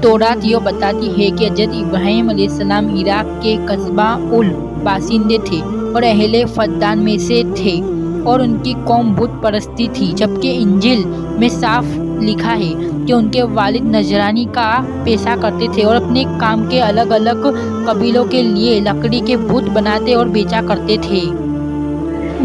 तौरात ये बताती है कि हज़रत इब्राहीम अलैहिस्सलाम इराक के कस्बा उल बासिंदे थे और अहले फद्दान में से थे और उनकी कौम बुत परस्ती थी, जबकि इंजिल में साफ लिखा है कि उनके वालिद नजरानी का पेशा करते थे और अपने काम के अलग अलग कबीलों के लिए लकड़ी के बुत बनाते और बेचा करते थे।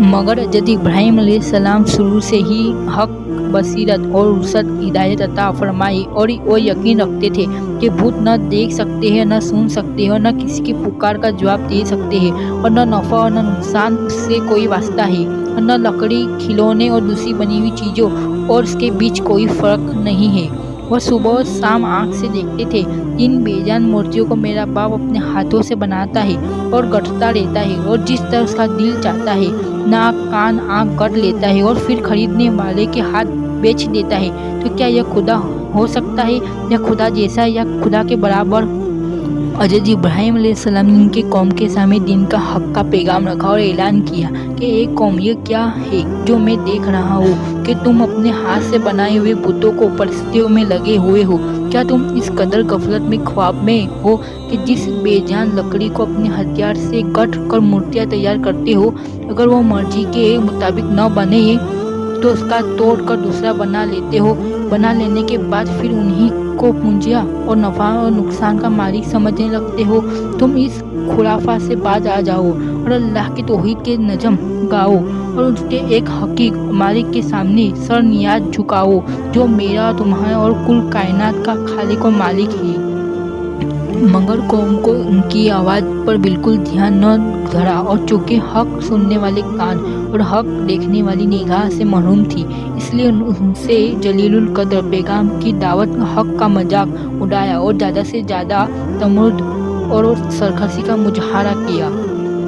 मगर हज़रत इब्राहीम अलैहिस्सलाम शुरू से ही हक, बसीरत और रुशद हिदायत अता फरमाई और वो यकीन रखते थे कि भूत न देख सकते हैं, न सुन सकते हैं और न किसी की पुकार का जवाब दे सकते हैं और न नफ़ा और न नुकसान से कोई वास्ता है और न लकड़ी, खिलौने और दूसरी बनी हुई चीज़ों और उसके बीच कोई फ़र्क नहीं है। वह सुबह और शाम आँख से देखते थे, इन बेजान मूर्तियों को मेरा बाप अपने हाथों से बनाता है और गढ़ता रहता है और जिस तरह उसका दिल चाहता है, नाक कान आँख गढ़ लेता है और फिर खरीदने वाले के हाथ बेच देता है। तो क्या यह खुदा हो सकता है, या खुदा जैसा, या खुदा के बराबर? हज़रत इब्राहीम अलैहिस्सलाम ने इनके कौम के सामने दिन का हक का पैगाम रखा और ऐलान किया कि एक कौम, ये क्या है जो मैं देख रहा हूँ कि तुम अपने हाथ से बनाए हुए बुतों को परस्तियों में लगे हुए हो? क्या तुम इस कदर गफलत में, ख्वाब में हो कि जिस बेजान लकड़ी को अपने हथियार से गढ़ कर मूर्तियाँ तैयार करते हो, अगर वो मर्जी के मुताबिक न बने तो उसका तोड़ कर दूसरा बना लेते हो। बना लेने के बाद फिर उन्हीं को पूंजिया और नफ़ा और नुकसान का मालिक समझने लगते हो। तुम इस खुराफा से बाज आ जाओ और अल्लाह की तौहीद के नज़म गाओ और उसके एक हकीक मालिक के सामने सर नियाज झुकाओ, जो मेरा, तुम्हारा और कुल कायनात का खालिक और मालिक है। मगर कौम को उनकी आवाज़ पर बिल्कुल ध्यान न धरा और चूँकि हक सुनने वाले कान और हक देखने वाली निगाह से महरूम थी, इसलिए उनसे जलीलुल कद्र पैगाम की दावत, हक का मजाक उड़ाया और ज़्यादा से ज़्यादा तमर्रुद और सरकशी का मुजाहरा किया।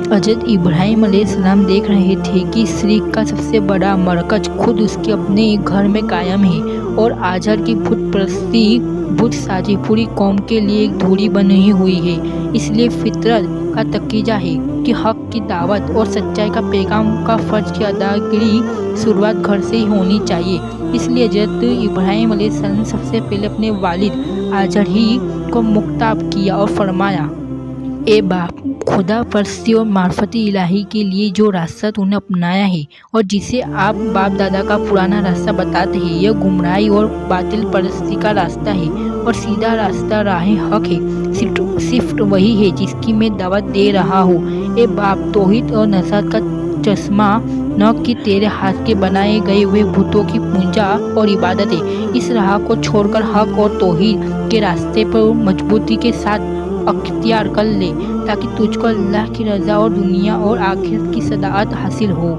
हज़रत इब्राहीम अलैहिस्सलाम देख रहे थे कि शिर्क का सबसे बड़ा मरकज खुद उसके अपने घर में कायम है और आजर की बुत परस्ती, बुत साजी पूरी कौम के लिए एक धूरी बनी हुई है। इसलिए फितरत का तकीजा है कि हक की दावत और सच्चाई का पैगाम का फ़र्ज की अदागिरी शुरुआत घर से ही होनी चाहिए। इसलिए हज़रत इब्राहीम अलैहिस्सलाम ने सबसे पहले अपने वालिद आजर ही को मुख्ताब किया और फरमाया, ए बाप, खुदा परस्ती और मार्फत इलाही के लिए जो रास्ता तूने अपनाया है और जिसे आप बाप दादा का पुराना रास्ता बताते हैं, यह गुमराही और बातिल परस्ती का रास्ता है और सीधा रास्ता राह हक है। सिर्फ वही है जिसकी मैं दावत दे रहा हूँ। ए बाप, तौहीद और नजात का चश्मा न कि तेरे हाथ के बनाए गए हुए भूतों की पूजा और इबादत है। इस राह को छोड़कर हक और तौहीद के रास्ते पर मजबूती के साथ अख्तियार कर ले, ताकि तुझको अल्लाह की रज़ा और दुनिया और आखिरत की सदाअत हासिल हो।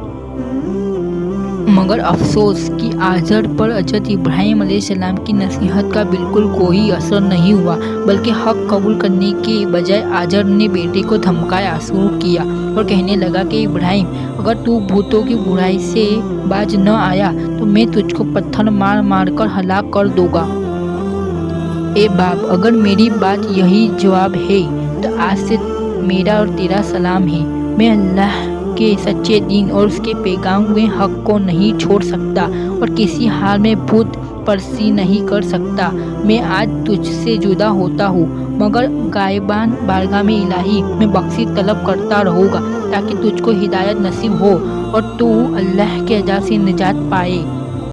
मगर अफसोस कि आजर पर हज़रत इब्राहीम अलैहिस्सलाम की नसीहत का बिल्कुल कोई असर नहीं हुआ, बल्कि हक कबूल करने के बजाय आजर ने बेटे को धमकाया शुरू किया और कहने लगा कि इब्राहीम, अगर तू भूतों की बुराई से बाज न आया तो मैं तुझको पत्थर मार मार कर हलाक कर दूंगा। ए बाप, अगर मेरी बात यही जवाब है तो आज से मेरा और तेरा सलाम है। मैं अल्लाह के सच्चे दीन और उसके पैगाम में हक को नहीं छोड़ सकता और किसी हाल में भूत परस्ती नहीं कर सकता। मैं आज तुझसे जुदा होता हूँ, मगर गायबान बारगाह में इलाही में बख्शी तलब करता रहूँगा ताकि तुझको हिदायत नसीब हो और तू अल्लाह के अज़ाब से निजात पाए।